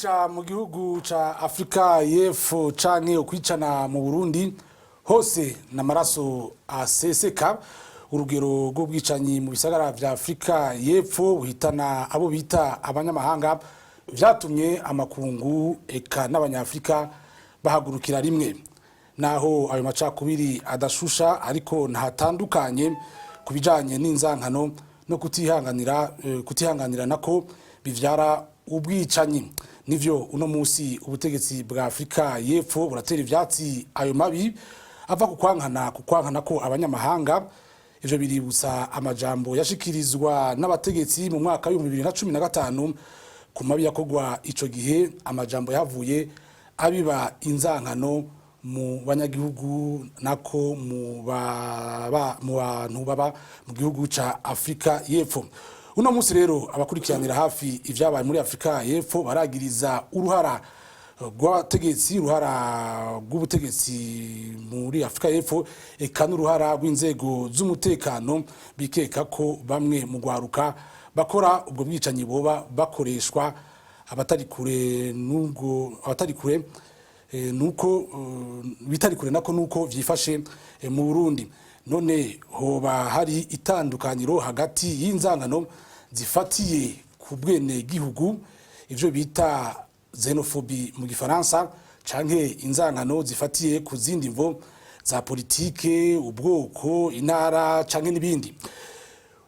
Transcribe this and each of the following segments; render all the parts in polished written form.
kwica mu gihugu ca Afrika y'Epfo canke ukwicana mu Burundi hose n'amaraso aseseka. Urugero rw'ubwicanyi mu bisagara vya Afrika y'Epfo buhitana abo bita abanyamahanga vyatumye amakungu eka n'abanyafrika bahagurukira rimwe. Naho ayo macakubiri adashusha ariko ntatandukanye kubijanye n'inzankano no kutihanganira nako bivyara ubwicanyi. Nivyo uno musi ubutegetsi bwa Afrika y'Epfo buratera ivyatsi ayo mabi ava kukwankana ko abanyamahanga. Ivyo biributsa amajambo yashikirizwa n'abategetsi mu mwaka wa 2015 ku mabi yakogwa ico gihe, amajambo yavuye abiba inzankano mu banyagihugu nako mu bantu baba mu gihugu ca Afrika y'Epfo. Uno musi rero abakurikiranira hafi ivyabaye muri Afrika y'Epfo baragiriza uruhara rw'ubutegetsi muri Afrika y'Epfo eka n'uruhara rw'inzego z'umutekano, bikeka ko bamwe mu gwaruka bakora ubwo bwicanyi boba bakoreshwa abatari kure nuko vyifashe mu Burundi. None hoba hari itandukaniro hagati y'inzangano zifatiye ku bwene gihugu, ivyo bita xenophobie mu gifaransa, canke inzangano zifatiye ku zindi mvo za politike, ubwoko, intara canke n'ibindi.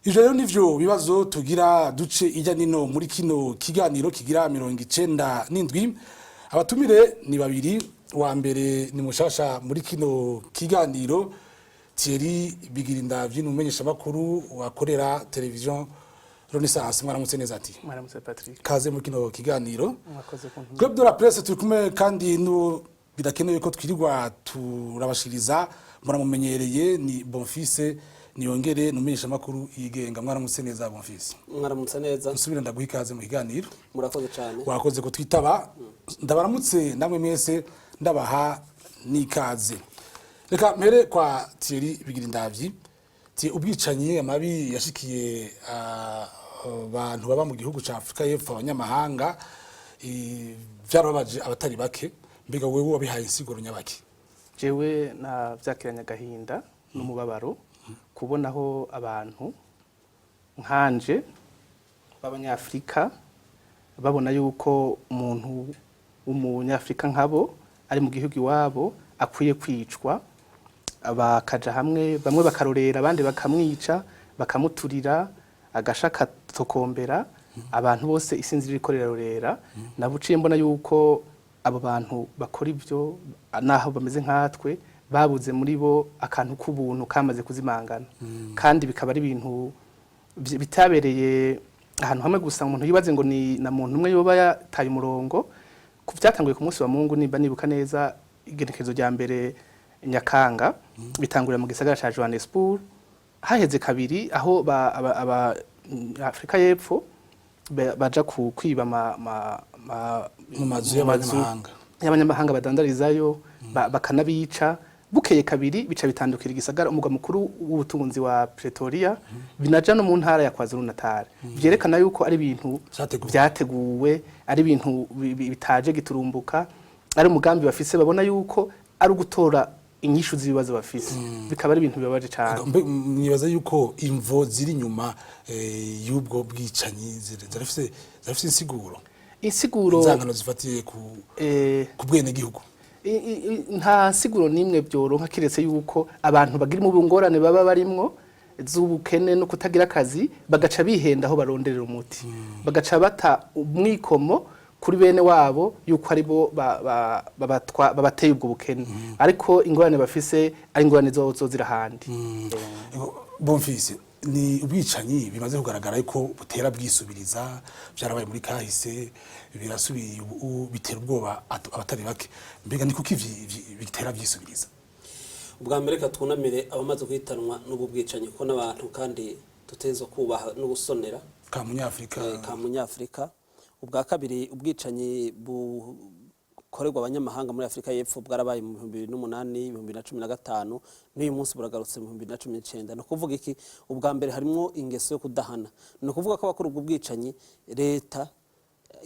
Ivyo rero nivyo bibazo tugira duce ijya nino muri kino kiganiro kigira 97. Abatumire ni babiri. Wa mbere ni mushasha muri kino kiganiro, Thierry Bigirindavyi n'umumenyesha makuru wakorera television Renaissance. Mwaramutse neza ati. Mwaramutse Patrick. Kaze muri kino kiganiro. Mwakoze kuntu. Club de la Presse turi kumwe kandi no bidakenewe ko twirirwa turabashiriza, muramumenyereye ni Bonfils Niyongere n'umumenyesha makuru yigenga. Mwaramutse neza Bonfils. Mwaramutse neza. Nsubira ndaguha ikaze mu kiganiro. Murakoze cyane. Wakoze ko twitaba. Ndabaramutse namwe mwese ndabaha nikaze. Reka mpere kwa Thierry Bigirindavyi. Ubwicanyi amabi yashikiye abantu baba mu gihugu ca Afrika y'Epfo, abanyamahanga, vyarababaje abatari bake. Mbega wewe wabihaye insiguro nyabaki? Jewe na vyakiranya gahinda n'umubabaro kubonaho abantu nkanje b'abanyafrika babona yuko umuntu w'umunyafrika nkabo ari mu gihugu iwabo akwiye kwicwa, bakaja hamwe, bamwe bakarorera abandi bakamwica, bakamuturira agashaka tokombera. Abantu bose isinzi rikorera nabuciye mbona yuko abo bantu bakora ivyo naho bameze nkatwe babuze muri bo akantu k'ubuntu kamaze kuzimangana. Kandi bikaba ari ibintu bitabereye ahantu hamwe gusa umuntu yibaze ngo ni na muntu umwe yoba yataye umurongo. Kuvyatanguye ku munsi wa Mungu nimba nibuka neza igenekerezo rya mbere Nyakanga, bitangurira mu gisagara ca Johannesburg. Haheze kabiri aho Afrika y'Epfo baja kwiba mu mazu y'abanyamahanga badandarizayo, bakanabica. Bukeye kabiri bica bitandukira igisagara umugwa mukuru w'ubutunzi wa Pretoria, binaja no mu ntara ya KwaZulu-Natal. Vyerekana yuko ari ibintu vyateguwe, ari ibintu bitaje giturumbuka, ari umugambi bafise, babona yuko ari ugutora inyishu z'ibibazo bafise. Bikaba ari ibintu bibabaje cyane. Nibaza yuko imvo ziri nyuma y'ubwo bwicanyi zarafise insiguro. Inzangano zifatiye ku bwene gihugu. Nta siguro nimwe byoronka kiretse yuko abantu bagira mu bungorane baba barimwo z'ubukene no kutagira akazi, bagaca bihenda aho baronderera umuti, bagaca bata umwikomo kuri bene wabo yuko aribo babateye ubwo bukene, ariko ingorane bafise ari ingorane zozo zirahandi. Bonfils, ni ubwicanyi bimaze kugaragara yuko butera bwisubiriza, byarabaye muri kahise, birasubiye bitera ubwoba abatari bake. Mbega ni kuki bitera byisubiriza? Ubwa mbere ka twunamire abamaze kwitanwa n'ubu bwicanyi ko n'abantu kandi tutezo kubaha no gusonera ka munyafrika. Ubwa kabiri ubwicanyi bukorerwa abanyamahanga muri Afrika y'Epfo bwarabaye mu 2008, 2015, n'uyu munsi buragarutse mu 2019. No kuvuga iki? Ubwa mbere harimo ingeso yo kudahana. No kuvuga ko abakora ubwo bwicanyi leta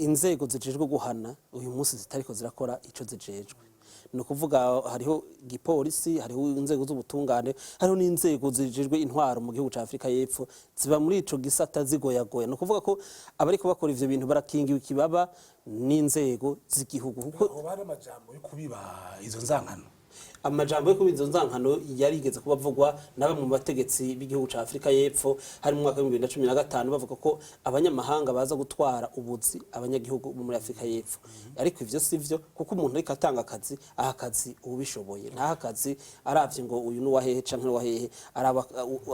inzego zijejwe guhana uyu munsi zitariko zirakora ico zijejwe. No kuvuga hariho gipolisi, hariho inzego z'ubutungane, hariho n'inzego zijejwe intwaro mu gihugu ca Afrika y'Epfo ziba muri ico gisata zigoyagoya. No kuvuga ko abariko bakora ivyo bintu barakingiwe ikibaba n'inzego z'igihugu kuko bari amajambo yo kubiba izo nzankano. Amajambo yo kubizo nzankano yarigeze kubavugwa nabe mu bategetsi b'igihugu ca Afrika y'Epfo hari mu mwaka wa 2015 bavuga ko abanyamahanga baza gutwara ubuzi abanyagihugu muri Afrika y'Epfo. Ariko ivyo sivyo kuko umuntu ariko atanga akazi akazi ubishoboye nta akazi aravye ngo uyu nuwa hehe canke nuwa hehe araba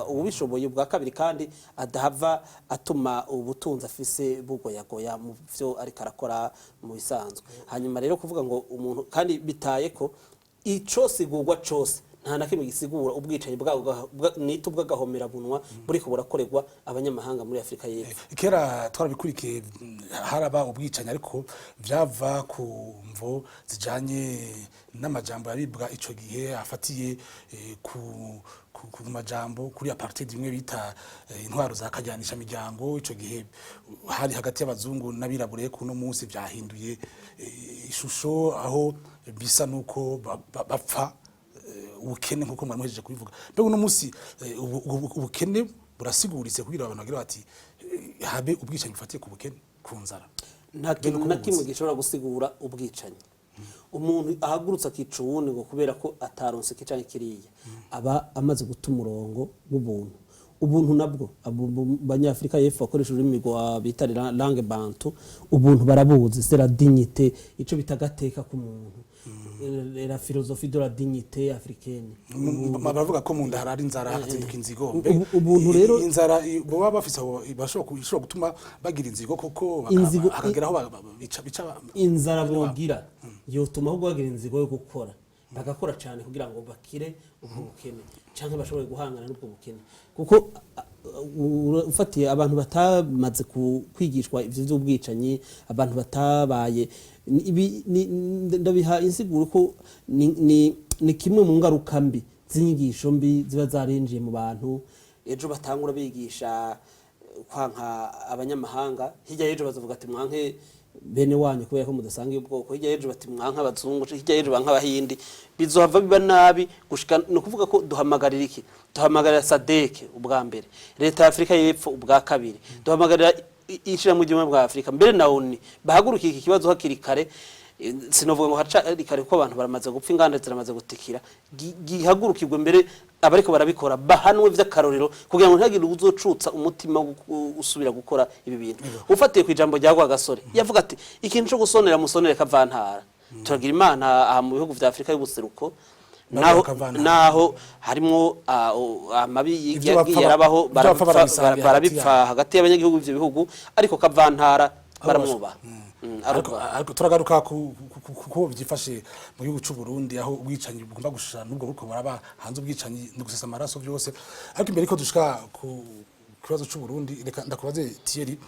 ubishoboye bwa kabiri kandi adahava atuma ubutunzi afise bugoyagoya mu vyo ariko arakora mu bisanzwe. Hanyuma rero kuvuga ngo umuntu kandi bitaye ko ico sigurwa cose nta na kimwe gisigura ubwicanyi bwabo nito bw'agahomera bunwa buriko burakorerwa abanyamahanga muri Afrika y'Epfo. Kera twarabikurikiye haraba ubwicanyi ariko vyava ku mvo zijanye n'amajambo yabibwa ico gihe afatiye ku majambo kuri apartheid imwe bita intwaro za kajyanisha miryango. Ico gihe hari hagati y'abazungu n'abirabure kuno munsi vyahinduye ishusho aho bisa nuko bapfa ubukene nkuko mwamuhejeje kubivuga. Mbega uno munsi ubukene burasiguritse kugira abantu bagira bati habe ubwicanyi bufatiye ku bukene ku nzara. Nta kintu na kimwe gishobora gusigura ubwicanyi. Umuntu ahagurutsa akica uwundi ngo kubera ko ataronse kicanye kiriya aba amaze guta umurongo w'ubuntu. Ubuntu nabwo abanyafrika y'Epfo bakoresha ururimi rwa bita langue bantu, ubuntu barabuzi, c'est la dignité, ico bitagateka ku muntu. La philosophie de la dignité africaine. Baravuga ko mu nda harari inzara hakazinduka inzigo. Ubuntu rero inzara boba bafise bashobora gutuma bagira inzigo koko bakageraho bica inzara bogira yotuma ahubwo bagira inzigo yo gukora bagakora cyane kugira ngo bakire ubukene cyangwa bashobore guhangana n'ubwo bukene kuko ufatiye abantu batamaze kwigishwa ivyo by'ubwicanyi, abantu batabaye ndabiha insiguro ko ni kimwe mu ngaruka mbi z'inyigisho mbi ziba zarinjiye mu bantu. Ejo batangura bigisha kwanka abanyamahanga, hirya y'ejo bazavuga ati mwanke bene wanyu kubera ko mudasanga ubwoko, hirya y'ejo bati mwanka abazungu, hirya y'ejo banka abahindi, bizohava biba nabi gushika. No kuvuga ko duhamagarira iki? Duhamagarira SADC ubwa mbere, leta ya Afrika y'Epfo ubwa kabiri, duhamagarira ishira mu gihugu bwa Afrika mbere na ONU bahagurukiye iki kibazo hakiri kare. Sinovuga ngo haca rikare ko abantu baramaze gupfa, inganda ziramaze gutikira, gihagurukirwe mbere abariko barabikora bahanwe vy'akarorero kugira ngo ntagire uzocutsa umutima usubira gukora ibi bintu. Ufatiye ku ijambo rya Rwagasore yavuga ati ikintu cyo gusonera musonere kavantara. Turagira Imana aha mu bihugu vya Afrika y'ubuseruko naho harimo amabi yarabaho barabipfa hagati y'abanyagihugu b'ivyo bihugu, ariko kavantara baramwuba. Ariko turagaruka kuko byifashe mu gihugu cy'u Burundi aho ubwicanyi bugomba gushana nubwo buko baraba hanze ubwicanyi no gusesa amaraso byose. Ariko imbere ko dushika ku kibazo cy'u Burundi, reka ndakubaze Thierry,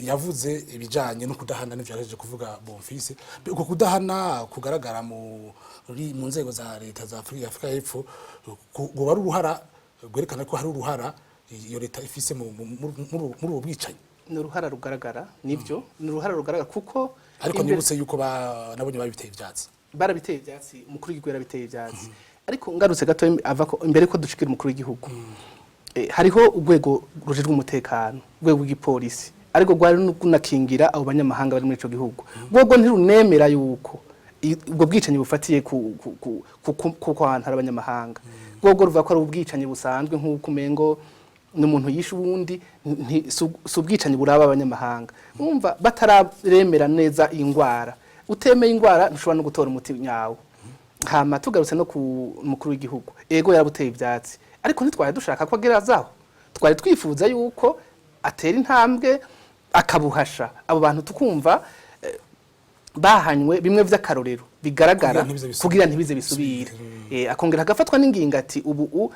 yavuze ibijanye no kudahana n'ivyareje kuvuga Bonfils. Uko kudahana kugaragara mu nzego za leta za Afrika y'Epfo ngo bari uruhara gwerekana ko hari uruhara iyo leta ifise muri ubu bwicanyi. N'uruhara rugaragara nivyo, n'uruhara rugaragara kuko ariko nibutse yuko nabonye babiteye ivyatsi, barabiteye ivyatsi, umukuru w'igihugu yarabiteye ivyatsi. Ariko ngarutse gato ava ko imbere ko dushikira umukuru w'igihugu, hariho urwego rujejwe umutekano, urwego rw'igipolisi, ariko rwari n'unakingira abo banyamahanga bari muri ico gihugu. Ubwo ntirunemera yuko ubwo bwicanyi bufatiye ku kwantara abanyamahanga. Ubwo ruva ko ari ubwicanyi busanzwe nk'uko umengo n'umuntu yishe ubundi, subwicanyi buraba abanyamahanga. Umva batararemera neza ingwara, utemeye ingwara ntushobora no gutora umuti nyawo. Hama tugarutse no ku mukuru w'igihugu, ego yarabuteye ivyatsi, ariko ntitwaye dushaka ko agerazaho. Twari twifuza yuko atera intambwe akabuhasha abo bantu tukumva bahanywe bimwe vy'akarorero bigaragara kugira ntibize bisubire. Akongera agafatwa n'inginga ati ubu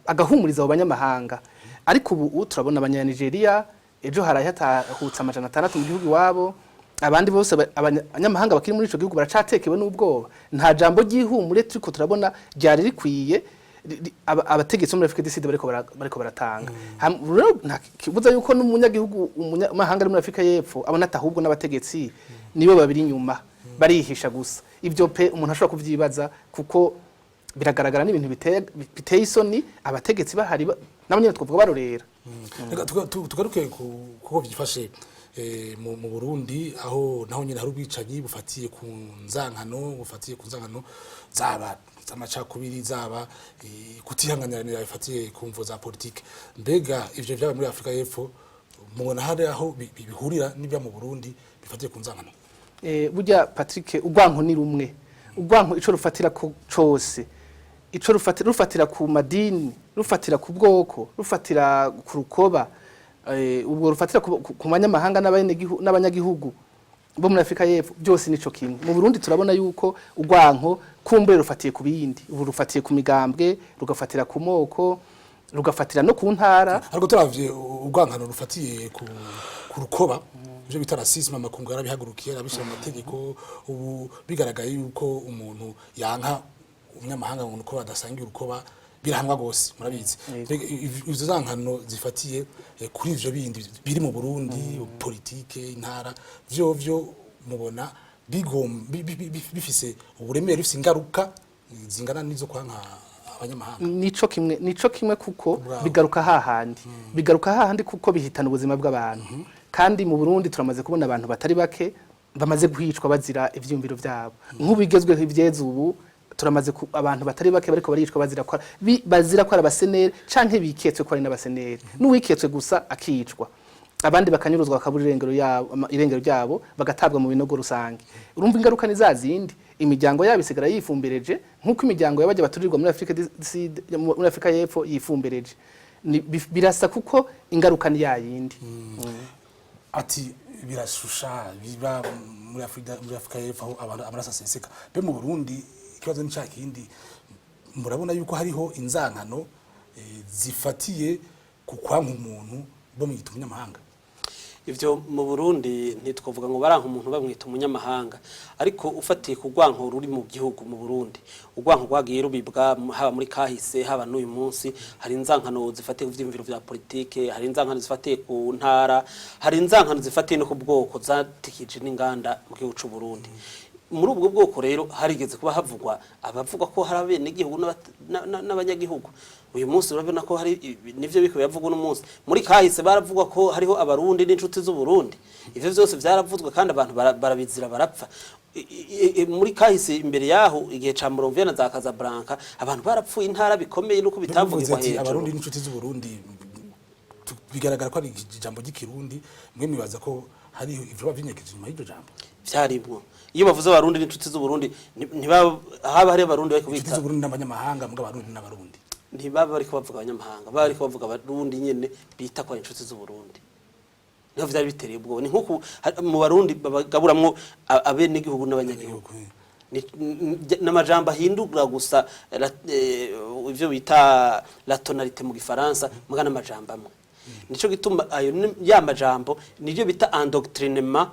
agahumuriza abo banyamahanga. Ariko ubu turabona abanyanigeria ejo harayatahutsa amajana 6 mu gihugu iwabo, abandi bose abanyamahanga bakiri muri ico gihugu baracatekewe n'ubwoba. Nta jambo ryihumure turiko turabona ryari rikwiye abategetsi muri Afrika d'Iside bariko baratanga rero nta kibuza yuko n'umunyagihugu umunyamahanga ari muri Afrika y'Epfo abona atahubwo n'abategetsi nibo babiri inyuma barihisha gusa ivyo pe umuntu ashobora kuvyibaza kuko biragaragara n'ibintu biteye isoni abategetsi bahari n'abanyene twovuga barorera tugaruke kuko byifashe mu Burundi aho naho nyine hari ubwicanyi bufatiye ku nzankano zaba z'amacakubiri zaba kutihanganira bifatiye ku mvo za politike mbega ivyo byaba muri Afrika y'Epfo mubona hari aho bihurira n'ibya mu Burundi bifatiye ku nzankano burya Patrick urwanko ni rumwe urwanko ico rufatira ko cose ico rufatira ku madini rufatira ku bwoko rufatira ku rukoba ubwo rufatira ku banyamahanga n'abanyagihugu bo muri Afrika y'Epfo byose nico kimwe mu Burundi turabona yuko urwanko kumbe rufatiye ku bindi ubu rufatiye ku migambwe rugafatira ku moko rugafatira no ku ntara ariko turavye urwankano rufatiye ku rukoba ivyo bita racisme amakungu yarabihagurukiye arabishira mu mategeko ubu bigaragaye yuko umuntu yanka umunyamahanga ngo uko badasangira urukoba birahamwa gose murabizi izo zankano zifatiye kuri ivyo bindi biri mu Burundi politike intara vyo mubona bifise uburemere bifise ingaruka zingana nizo kwanka abanyamahanga nico kimwe kuko bigaruka hahandi kuko bihitana ubuzima bw'abantu kandi mu Burundi turamaze kubona abantu batari bake bamaze guhicwa bazira ivyumviro vyabo nk'ubigezweho ivyeze ubu turamaze abantu batari bake bariko baricwa bazira ko arabasenere canke biketswe ko ari n'abasenere n'uwiketswe gusa akicwa abandi bakanyuruzwa bakabura irengero ryabo bagatabwa mu binogo rusange urumva ingaruka ni zazindi imiryango yabo isigara yifumbereje nkuko imiryango yabaje baturirwa muri Afrika y'Epfo yifumbereje birasa kuko ingaruka ni yayindi ati birashusha biba muri Afrika y'Epfo aho amaraso aseseka be mu Burundi ikibazo n'icakindi murabona yuko hariho inzankano zifatiye ku kwanka umuntu bo mwita umunyamahanga ivyo mu Burundi ntitwovuga ngo baranka umuntu bamwita umunyamahanga ariko ufatiye ku rwanko ruri mu gihugu mu Burundi urwanko rwagiye rubibwa haba muri kahise haba n'uyu munsi hari inzankano zifatiye ku vyimviro vya politike hari inzankano zifatiye ku ntara hari inzankano zifatiye no ku bwoko zatikije n'inganda mu gihugu c'u Burundi muri ubwo bwoko rero harigeze kuba havugwa abavuga ko hari abene igihugu n'abanyagihugu uyu munsi urabona ko hari nivyo biko yavugwa no munsi muri kahise baravugwa ko hariho abarundi n'inshuti z'u Burundi ivyo byose byaravuzwe kandi abantu barabizira barapfa muri kahise imbere yaho igihe ca Moronvia na za Casablanca abantu barapfuye intara bikomeye nuko bitavugirwa hejuru abarundi n'inshuti z'u Burundi bigaragara ko ari ijambo ry'ikirundi mwe mibaza ko hari ivyo bavinyegeje nyuma y'iryo jambo vyarimwo iyo bavuze abarundi n'inshuti z'u Burundi haba hari abarundi bariko bita inshuti z'u Burundi n'abanyamahanga mbwa abarundi n'abarundi ntibaba bariko bavuga abanyamahanga bariko bavuga abarundi nyene bita kwa inshuti z'u Burundi niho vyari bitereye ubwo ni nkuko mu barundi bagaburamwo abene igihugu n'abanyagihugu n'amajambo ahindura gusa ivyo bita la tonalité mu gifaransa mugana amajambo amwe nico gituma ayo ya majambo nivyo bita endoctrinement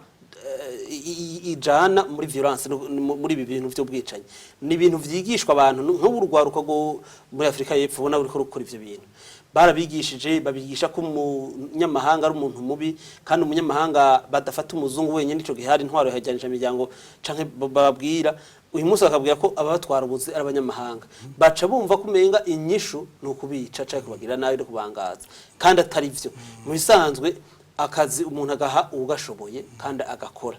ijana muri violence muri ibi bintu vy'ubwicanyi ni ibintu vyigishwa abantu nk'urugwaruko go muri Afrika y'Epfo bona uriko rukora ivyo bintu barabigishije babigisha ko umunyamahanga ari umuntu mubi kandi umunyamahanga badafata umuzungu wenyine nico gihari ntwaro yajyanije imiryango canke bababwira uyu munsi bakabwira ko ababatwara ubuzi ari abanyamahanga baca bumva kumenga inyishu nukubica canke kubagira nabi no kubangaza kandi atari vyo mu bisanzwe akazi umuntu agaha ugashoboye kandi agakora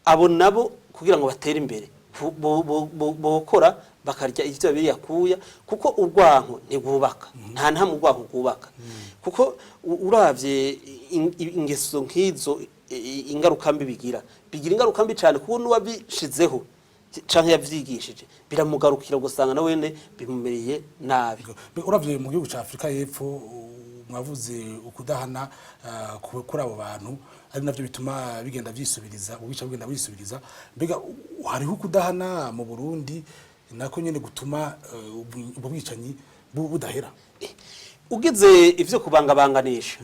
abo nabo kugira ngo batere imbere bokora bakarya ivyo babiri yakuya kuko urwanko ntigubaka nta ntamwe urwanko rwubaka kuko uravye ingeso nk'izo ingaruka mbi bigira ingaruka mbi cyane kuko n'uwabishizeho canke yavyigishije biramugarukira gusanga na wene bimumereye nabi uravye mu gihugu ca Afrika y'Epfo mwavuze ukudahana kuri abo bantu ari navyo bituma bigenda vyisubiriza ubica bigenda bisubiriza mbega hariho ukudahana mu Burundi nako nyene gutuma ubwicanyi budahera ugize ivyo kubangabanganisha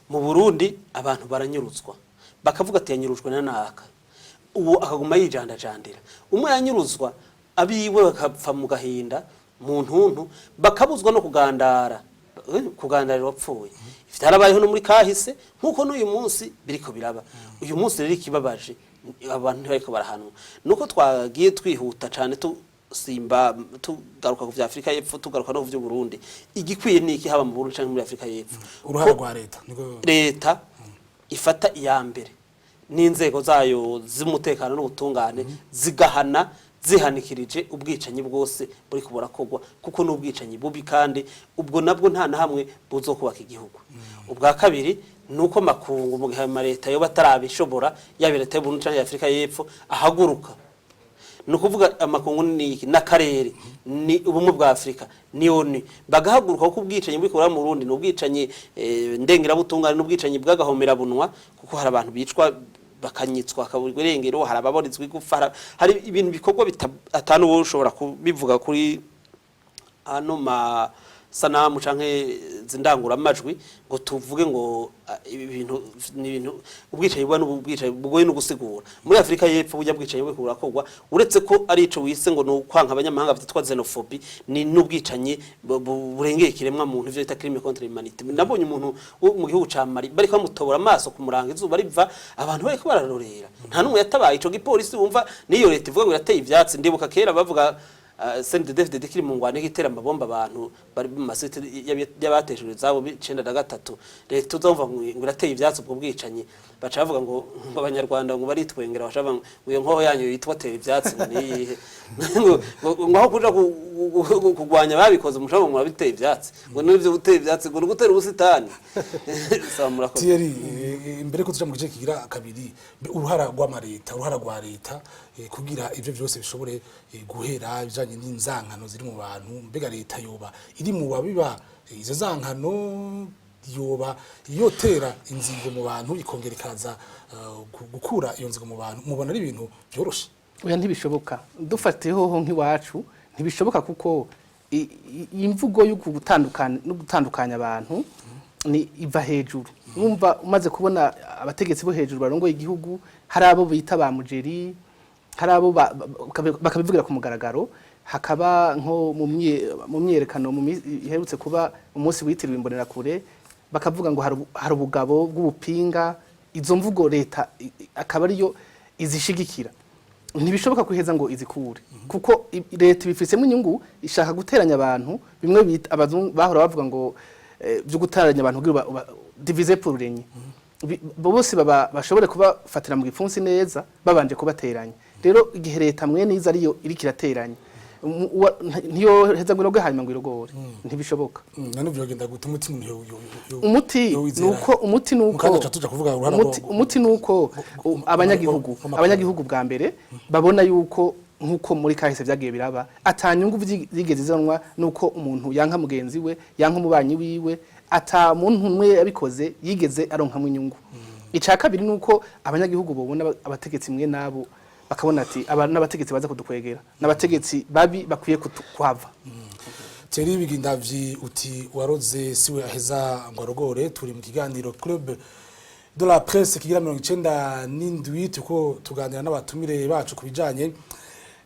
mu Burundi abantu baranyuruzwa bakavuga ati yanyurujwe na naka uwo akaguma yijandajandira umwe yanyuruzwa abiwe bakapfa mu gahinda mu ntuntu bakabuzwa no kugandara kugandarira wapfuye vyarabayeho no muri kahise nkuko n'uyu munsi biriko biraba uyu munsi rero ikibabaje abantu bariko barahanwa nuko twagiye twihuta cyane simba tugaruka ku vya Afrika y'Epfo tugaruka no ku vyo Burundi igikwiye niki haba mu Burundi canke muri Afrika y'Epfo uruhara rwa leta leta ifata iya mbere n'inzego zayo z'umutekano n'ubutungane zigahana zihanikirije ubwicanyi bwose buri kuburakogwa kuko n'ubwicanyi bubi kandi ubwo nabwo nta na hamwe buzokubaka igihugu ubwa kabiri nuko makungu mu gihe leta yo batarabishobora ya leta y'Uburundi canke ya Afrika y'Epfo ahaguruka nukuvuga amakungu ni nakarere ni ubumwe bwa Afrika ni oni bagahaguruka ko ubwicanyi buri kubura mu Burundi n'ubwicanyi ndengera butungane n'ubwicanyi bwagahomera bunwa kuko hari abantu bicwa bakanyitswa akaburirwa irengero hari ababorizwa igufa hari ibintu bikorwa atanu wo ushobora kubivuga kuri ano sanamu canke zindangura amajwi ngo tuvuge ngo ibintu ni ibintu ubwicaye bwa n'ubwicaye bugoye no gusigura muri Afrika y'Epfo bujya bwicaye bwe kurakogwa uretse ko ari ico wise ngo no kwanka abanyamahanga byitwa xenophobie ni n'ubwicanye burengeye kiremwa muntu ivyo bita crime contre l'humanité nabonye umuntu mu gihugu ca Mali bari kwamutobora amaso ku muranga izuba riva abantu bari ko bararorera nta numwe yatabaye ico gipolisi wumva niyo leta ivuga ngo yateye ivyatsi ndibuka kera bavuga CNDD-FDD kiri mu ngwane gitera amabomba abantu bari mu masite y'abatejwe zabo 93 leta uzumva ngo irateye ivyatsi ubwo bwicanyi baca bavuga ngo abanyarwanda ngo baritwengera bashaba ngo iyo nkoho yanyu yitwa tera ivyatsi niyihe ngo aho kuja kugwanya babikoze mushabo ngo biteye ivyatsi ngo n'ivyo gutera ivyatsi ngo gutera ubusitani samura ko Thierry imbere ko tuja mu gice kigira kabiri uruhara rwa leta kugira ivyo byose bishobore guhera bijanye n'inzankano ziri mu bantu mbega leta yoba iri mu babiba izo zankano yoba yotera inzingo mu bantu ikongera ikaza gukura iyo nzingo mu bantu mubona ari ibintu byoroshe oya ntibishoboka dufatiyeho nk'iwacu ntibishoboka kuko imvugo yo gutandukanya abantu ni iva hejuru numva umaze kubona abategetsi bo hejuru barongoye igihugu hari abo bita ba mujeri hari abo bakabivugira ku mugaragaro hakaba nko mu myerekano iherutse kuba umunsi witiriwe imbonera kure bakavuga ngo hari ubugabo bw'ubupinga izo mvugo leta akaba ariyo izishigikira ntibishoboka kuheza ngo izikure kuko leta ibifisemo inyungu ishaka guteranya abantu bimwe bita abazungu bahora bavuga ngo byo guteranya abantu kugira diviser pour régner bose bashobore kubafatira mu gipfunsi neza babanje kubateranya rero igihe leta mwene iza ariyo iri kirateranya niyo heza ngo roge hanyuma ngo irogore ntibishoboka none byogenda gute umuti nuko abanyagihugu bwa mbere babona yuko nkuko muri kahise byagiye biraba atanyungu vyigeze zanwa nuko umuntu yanka mugenzi we yanka umubanyi wiwe ata muntu umwe yabikoze yigeze aronkamwe inyungu ica kabiri nuko abanyagihugu bobona abategetsi mwe nabo bakabona ati n'abategetsi baza kudukwegera n'abategetsi babi bakwiye kuhava Thierry Bigindavyi uti waroze siwe aheza ngo arogore turi mu kiganiro Club de la Presse kigira 97 tuko tuganira n'abatumire bacu kubijanye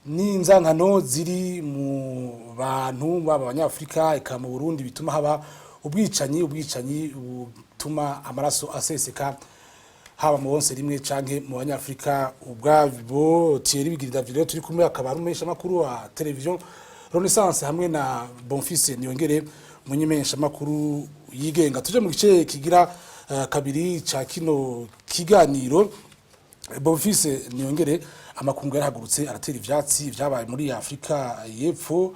n'inzankano ziri mu bantu b'abanyafrika eka mu Burundi bituma haba ubwicanyi butuma amaraso aseseka haba mu bonse rimwe canke mu banyafrika ubwabo Thierry Bigindavyi rero turi kumwe akaba rumesha makuru wa television Renaissance hamwe na Bonfils Niyongere munyimesha makuru yigenga tuje mu gice kigira kabiri ca kino kiganiro Bonfils Niyongere amakungu yarahagurutse aratera ivyatsi vyabaye muri Afrika y'Epfo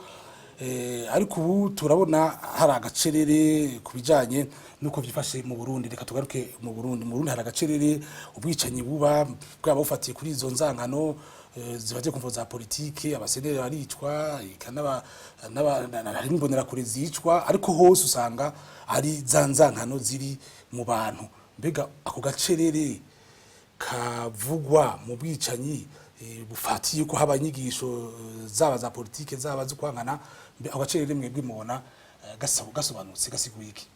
ariko ubu turabona hari agacerere kubijanye nuko byifashe mu Burundi reka tugaruke mu Burundi hari agacerere ubwicanyi buba bwaba bufatiye kuri izo nzankano zibaje kumvo za politike abasenere baricwa ikanaba n'imbonera kure zicwa ariko hose usanga ari zanzankano ziri mu bantu mbega ako gacerere kavugwa mu bwicanyi bufatiye ko haba inyigisho zaba za politike zaba zo kwankana ako gacerere mwebwe mubona gasobanutse gasiguye iki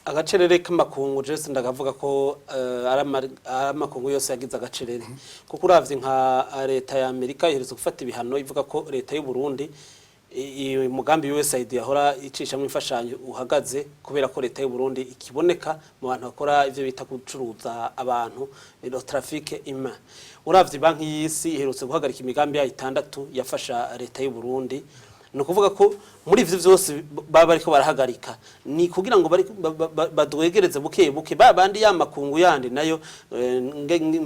agacerere k'amakungu Jesse ndagavuga ko amakungu yose yagize agacerere kuko uravye nka leta ya Amerika iherutse gufata ibihano ivuga ko leta y'u Burundi umugambi USAID yahora icishamwe imfashanyo uhagaze kubera ko leta y'u Burundi ikiboneka mu bantu bakora ivyo bita gucuruza abantu no trafic ima uravye banki y'isi iherutse guhagarika imigambi ya 6 yafasha leta y'u Burundi no kuvuga ko muri ivyo vyose baba bariko barahagarika ni kugira ngo badwegereze buke babandi yamakungu yandi nayo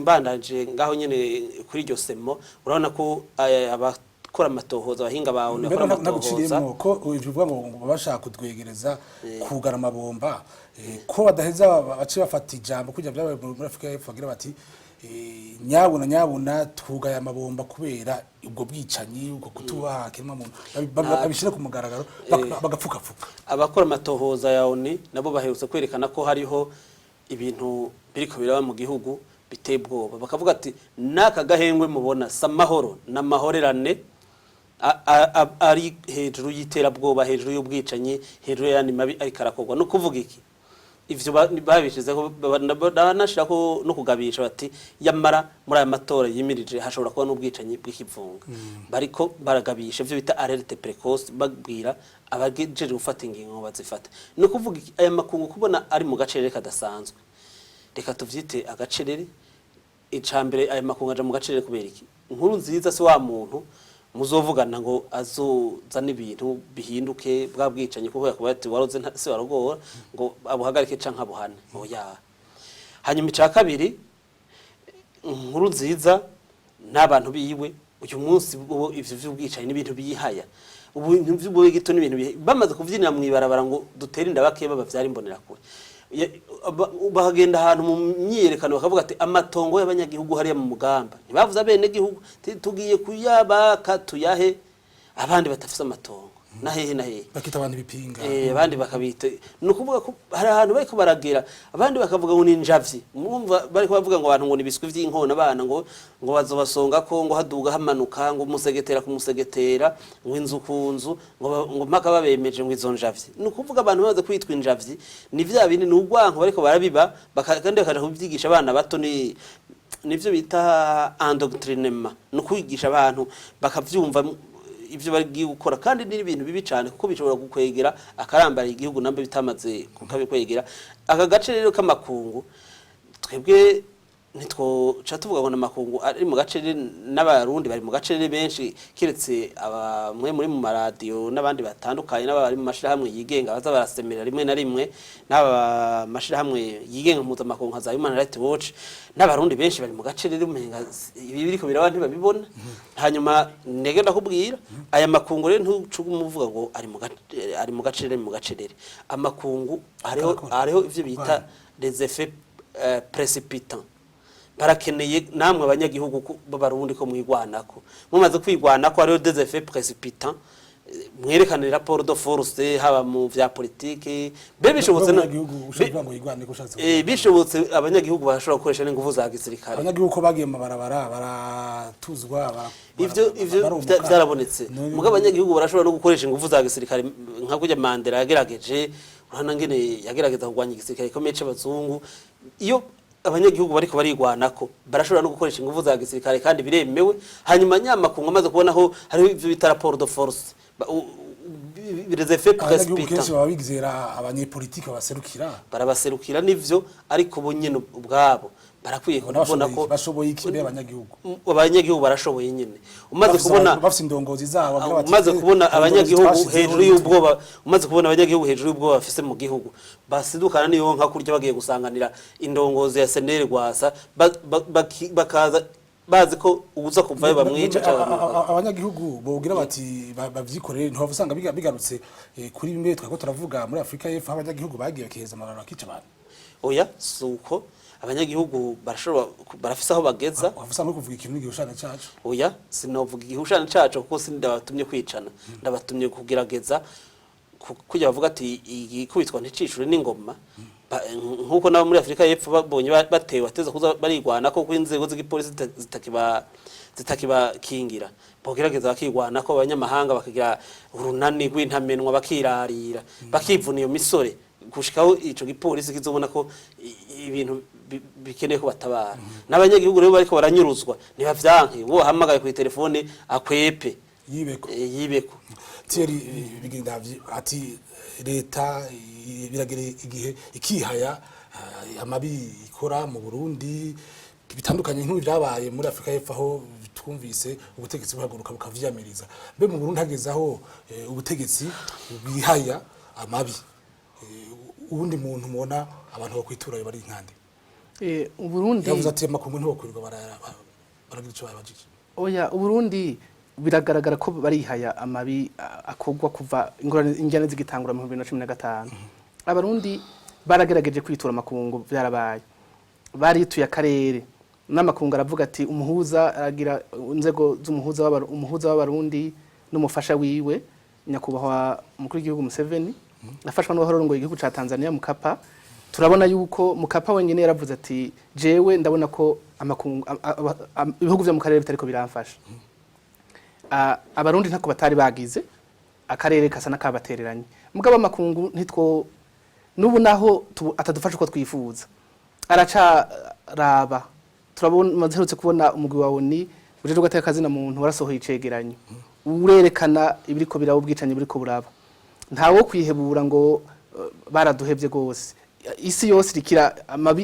mbandanje ngaho nyene kuri iryo semo urabona ko kora amatohoza abahinga bawe nakora amatohoza ko uvuga ngo bashaka kudwegereza kugara amabomba ko badaheza bace bafata ijambo kujya byabaye muri Afrika y'Epfo bagira bati nyabuna twugaya amabomba kubera ubwo bwicanyi ubwo kutuba kirima muntu babishira ku mugaragaro bagapfukapfuka abakora amatohoza ya ONU nabo baherutse kwerekana ko hariho ibintu biriko biraba mu gihugu bitebwoba bakavuga ati naka gahengwe mubona samahoro namahorerane ari hejuru y'iterabwoba hejuru y'ubwicanyi hejuru y'andi mabi ari karakorwa no kuvuga iki ivyo babishizeho banashirako no kugabisha bati yamara muri aya matora yimirije hashobora kuba n'ubwicanyi bw'ikivunga bariko baragabisha ivyo bita alerte precoce babwira abagejeje gufata ingingo bazifata no kuvuga iki aya makungu kubona ari mu gacerere kadasanzwe reka tuvyite agacerere icambere aya makungu aja mu gacerere kubera iki inkuru nziza si wa muntu muzovugana ngo azozana ibintu bihinduke bwa bwicanye kuko yakuba ati waroze se warogora ngo abuhagarike canka buhane oya hanyuma ica kabiri inkuru nziza n'abantu biwe uyu munsi ivyo vy'ubwicanye n'ibintu biyihaya ubu vy'ubo gito n'ibintu bamaze kuvyinira mu ibarabara ngo duterinda bakeba bavyara imbonera kure bahagenda ahantu mu myiyerekano bakavuga ati amatongo y'abanyagihugu hariya mu mugamba ntibavuze abene gihugu tugiye kuyabaka tuyahe abandi batafise amatongo nahehe bakita abantu bipinga abandi bakabita no kuvuga ko hari ahantu bariko baragera abandi bakavuga ngo ni njavyi mwumva bariko bavuga ngo abantu ngo ni biswi vy'inkona abana ngo bazobasonga ko ngo haduga hamanuka ngo umusegetera kumusegetera ngo inzu kunzu ngo mpaka babemeje ngo izo njavyi no kuvuga abantu baze kwitwa injavyi ni vya bindi n'ugwanko bariko barabiba kandi bakaja kubyigisha abana bato nivyo bita endoctrinement no kwigisha abantu bakavyumva ivyo bagiye gukora kandi ni ibintu bibi cyane kuko bishobora gukwegera akarambara igihugu nambe bitamaze kukabikwegera aka gace rero k'amakungu twebwe nitwo tuvuga ngo namakungu ari mu gace n'abarundi bari mu gace benshi kiretse abamwe muri mu maradiyo n'abandi batandukanye n'abari mu mashirahamwe yigenga baza barasemerera rimwe na rimwe n'aba mashirahamwe yigenga muza makungu za Human Rights Watch n'abarundi benshi bari mu gace rero umenga ibi biriko biraba ntibabibona hanyuma negenda kubwira aya makungu rero ntucuguvuga ngo ari mu gace rero amakungu hariho ivyo bita les effets précipitants barakeneye namwe abanyagihugu b'abarundi ko mwigwanako mumaze kwigwanako ariyo des effets précipitants mwerekana rapport de force haba mu vya politique bishobotse bishobotse abanyagihugu bashobora gukoresha n'ingufu za gisirikare abanyagihugu ko bagiye mu barabara baratuzwa ivyo byarabonetse mugabo abanyagihugu barashobora no gukoresha ingufu za gisirikare nka kujya Mandela yagerageje urana ngene yagerageza kugwanya igisirikare ikomeye c'abazungu iyo abanyagihugu bariko barigwanako barashobora no gukoresha ingufu za gisirikare kandi biremewe hanyuma nyamakungu amaze kubonaho hariho ivyo bita rapport de force les effets précipitants babigizera abanyepolitike barabaserukira nivyo ariko bo nyene ubwabo barakwiye kubona ko bashoboye ikindi abanyagihugu barashoboye nyene umaze kubona bafite indongozi zabo umaze kubona abanyagihugu hejuru y'ubwoba umaze kubona abanyagihugu hejuru y'ubwoba bafise mu gihugu basidukana niyo nka kurya bagiye gusanganira indongozi ya SNL Rwasa bakaza bazi ko ubuza kuvayo bamwica abanyagihugu bogira bati bavyikorere ntibavuga usanga bigarutse kuri bimwe twako turavuga muri Afrika y'Epfo abanyagihugu bagiye bakiheza amararo akica abantu oya suko abanyagihugu barafise aho bageza wavuga muri kuvuga ikintu n'igihushana cacu oya sinovuga igihushana cacu kuko sindabatumye kwicana ndabatumye kugerageza kujya bavuga ati igikubitwa nticishuri n'ingoma nkuko nabo muri Afrika y'Epfo babonye batewe bateza kuza barigwana ko kw'inzego z'igipolisi zitakibakingira bogerageza bakigwana ko abanyamahanga bakagira urunani rw'intamenwa bakirarira bakivuna iyo misore gushikaho ico gipolisi kizobona ko ibintu bikeneye ko batabara n'abanyagihugu rero bariko baranyuruzwa ntibavyanke wo hamagaye ku telefone akwepe yibeko Thierry Bigindavyi ati leta biragere igihe ikihaya amabi ikora mu Burundi bitandukanye nk'ibi byabaye muri Afrika y'Epfo aho twumvise ubutegetsi buhaguruka bukavyamiriza mbe mu Burundi hagezaho ubutegetsi bwihaya amabi ubundi muntu mubona abantu bakwitura bari inkande Uburundi yavuze ati makungu ntibokwirirwa baragira ico babajije oya Uburundi biragaragara ko barihaya amabi akogwa kuva ingorane zigitangura mu 2015 abarundi baragerageje kwitura makungu byarabaye barituye akarere n'amakungu aravuga ati umuhuza aragira inzego z'umuhuza w'abarundi n'umufasha wiwe nyakubahwa mukuru w'igihugu Museveni nafashwa n'uwahorongoye igihugu ca Tanzania Mukapa turabona yuko Mukapa wenyene yaravuze ati jewe ndabona ko amakungu ibihugu byo mu karere bitariko biramfasha abarundi ntako batari bagize akarere kasa nakabatereranye mugabo amakungu ntitwo nubu naho atadufasha uko twifuza araca raba turabona mazerutse kubona umugwi wa ONU uje gateka kazi na muntu warasohoye icegeranyo urerekana ibiriko birabo ubwicanye buriko buraba ntawo kwihebura ngo baraduhebye gose isi yose rikira amabi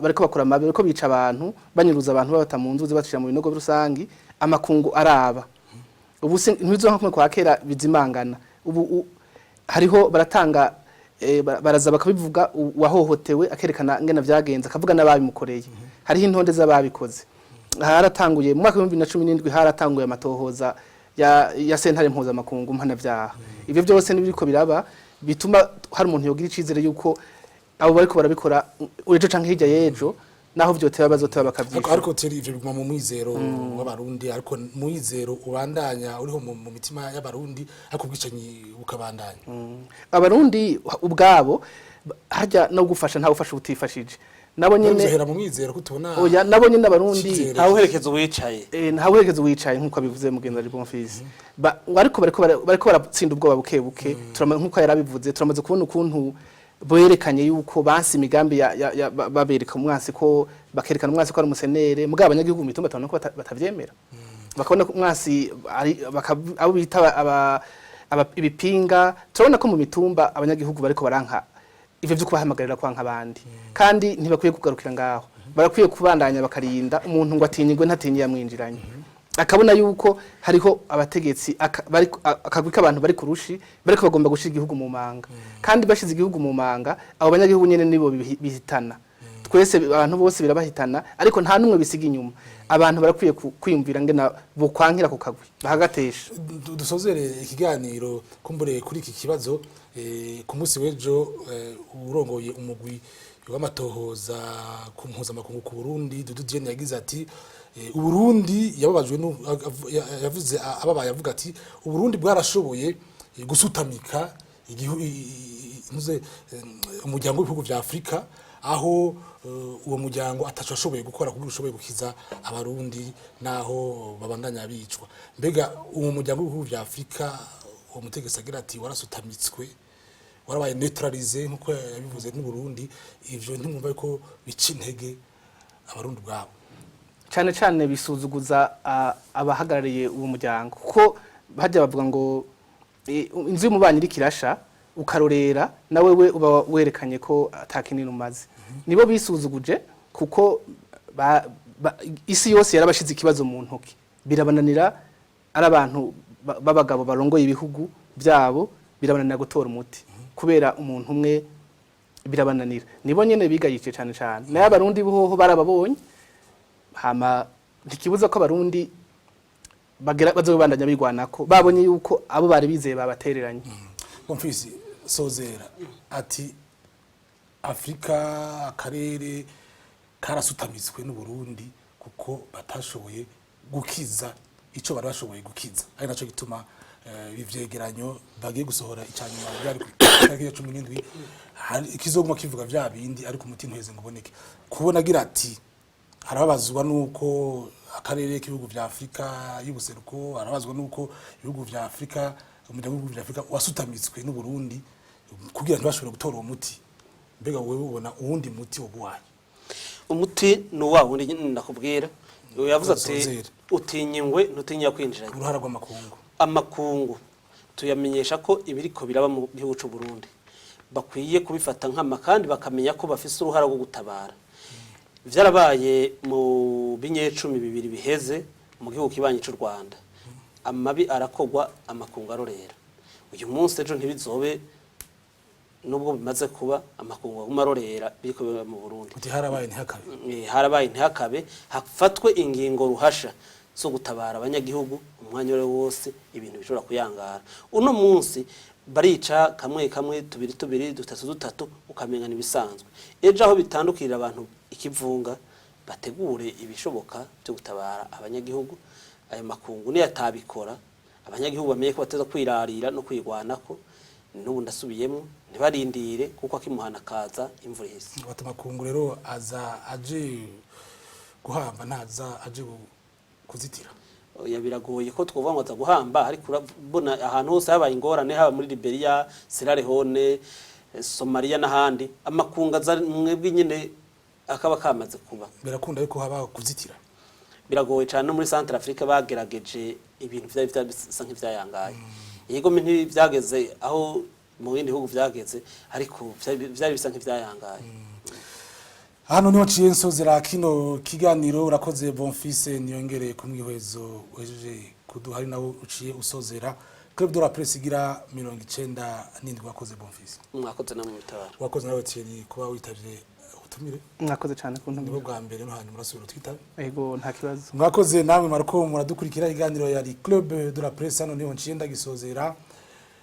bariko bakora amabi bariko bica abantu banyuruza abantu babata mu nzuzi bacira mu binogo rusangi amakungu araba ubu ntibizo nko kwa kera bizimangana ubu hariho baratanga baraza bakabivuga wahohotewe akerekana ngena vyagenze akavuga nababimukoreye hariho intonde z'ababikoze haratanguye mu mwaka wa 2017 haratanguye amatohoza ya sentare mpuzamakungu mpanavyaha ivyo byose nibiriko biraba bituma hari umuntu yogira icizere yuko abo bariko barabikora urejo canke hirya yejo naho vyoteba bazoteba bakavyisha ariko teri ivyo biguma mu mwizero w'abarundi ariko mwizero ubandanya uriho mu mitima y'abarundi ariko bwicanyi bukabandanya abarundi ubwabo hajya no gufasha nta gufasha utifashije nabo nyene zohera mu mwizero kutubona oya nabo nyene abarundi ntawuherekeza uwicaye ntawuherekeza uwicaye nkuko bivuze mugenzi ari Bonfils bariko baratsinda ubwoba buke turamaze nkuko yarabivuze turamaze kubona ukuntu berekanye yuko bansi imigambi babereka umwansi ko bakerekana umwansi ko ari umusenere mugabo abanyagihugu mu mitumba tabona ko batavyemera bakabona ko umwansi abo bita ibipinga turabona ko mu mitumba abanyagihugu bariko baranka ivyo byo kubahamagarira kwanka abandi kandi ntibakwiye kugarukira ngaho barakwiye kubandanya bakarinda umuntu ngo atinyigwe ntatinye yamwinjiranye akabona yuko hariho abategetsi akagwi k'abantu bari kurushi bariko bagomba gushira igihugu mu manga kandi bashize igihugu mu manga abo banyagihugu nyene nibo bihitana twese abantu bose birabahitana ariko nta numwe bisiga inyuma abantu barakwiye kwiyumvira ngena bukwankira ku kagwi bahagatesha dusozere ikiganiro kumbure kuri iki kibazo ku munsi w'ejo urongoye umugwi w'amatohoza ku mpuzamakungu ku Burundi Dudu Diene yagize ati Uburundi yababajwe yavuze ababaye avuga ati Uburundi bwarashoboye gusutamika umuryango w'ibihugu vya Afrika aho uwo muryango atashobora gukora kuko ushoboye gukiza abarundi naho babandanya bicwa mbega uwo muryango w'ibihugu vya Afrika uwo mutegetsi agira ati warasutamitswe warabaye neutralize nkuko yabivuze n'u Burundi ivyo ntimumva ko bica intege abarundi bwabo cyane bisuzuguza abahagarariye uwo muryango kuko bajya bavuga ngo inzu y'umubanyi iri kirasha ukarorera nawe we uba werekanye ko atakinini umaze nibo bisuzuguje kuko isi yose yarabashize ikibazo mu ntoki birabananira ari abantu babagabo barongoye ibihugu byabo birabananira gutora umuti kubera umuntu umwe birabananira nibo nyene bigayice cyane naye abarundi boho barababonye hama ntikibuza ko abarundi bazobandanya bigwanako babonye yuko abo bari bizeye babatereranye Bonfils sozera ati Afrika akarere karasutamitswe n'u Burundi kuko batashoboye gukiza ico bari bashoboye gukiza ari naco gituma bivyegeranyo bagiye gusohora icanyuma byari ku 17 hari ikizoguma kivuga vya bindi ariko umuti ntweze nguboneke kubona agira ati harabazwa nuko akarere k'ibihugu vya Afrika y'ubuseruko harabazwa nuko ibihugu vya Afrika umuryango w'ibihugu vya Afrika wasutamitswe n'u Burundi kugira ntibashobore gutora uwo muti mbega wewe ubona uwundi muti wobuwaye umuti no wa wundi ndakubwira yavuze ati utinyingwe ntutinya kwinjiranye uruhara rw'amakungu amakungu tuyamenyesha ko ibiriko biraba mu gihugu cy'u Burundi bakwiye kubifata nkama kandi bakamenya ko bafise uruhara rwo gutabara. Vyarabaye mu binyecumi bibiri biheze mu gihugu kibanyi cy'u Rwanda, amabi arakogwa amakungu arorera. Uyu munsi ejo ntibizobe nubwo bimaze kuba amakungu amarorera biriko mu Burundi. Uti harabaye ntihakabe. Harabaye ntihakabe, hafatwe ingingo ruhasha zo gutabara abanyagihugu umwanya wose ibintu bishobora kuyangara. Uno munsi barica kamwe kamwe tubiri dutatu ukamenya nibisanzwe. Ejo aho bitandukirira abantu ikivunga bategure ibishoboka byo gutabara abanyagihugu. Ayo makungu ni yatabikora abanyagihugu bamenye ko bateza kwirarira no kwigwanako. Nubu ndasubiyemo ntibarindire kuko akimuhana kaza imvura ihise. Batamakungu rero aje guhamba ntaza aje kuzitira. Biragoye ko twovuga ngo aza guhamba, ariko urabona ahantu hose habaye ingorane, haba muri Liberia, Sierra Leone, Somalia n'ahandi, amakungu aza mwebwe nyine akaba kamaze kuba. Birakunda yuko haba kuzitira. Biragoye cyane no muri Central Africa bagerageje ibintu bisa nk'ivyayangaye. Yego ntibyageze aho mu bindi bihugu byageze, ariko byari bisa nk'ivyayangaye. Hano niho ciye nsozera kino kiganiro. Urakoze Bonfils Niyongere kumwihwezo wejeje kuduhari nawo uciye usozera Club de la Presse igira 97 wakoze Bonfils. Mwakoze namwe mutabara. Wakoze nawe Thierry kuba witavye ubutumire. Mwakoze cyane kuntumira. Bwa mbere no hanyuma urasubira twitabe. Yego nta kibazo. Mwakoze namwe Marco muradukurikira ikiganiro yari Club de la Presse. Hano niho nciye ndagisozera.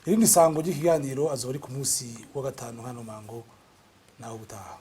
Irindi sango ry'ikiganiro azori ku munsi wa gatanu hano mango naho gutaha.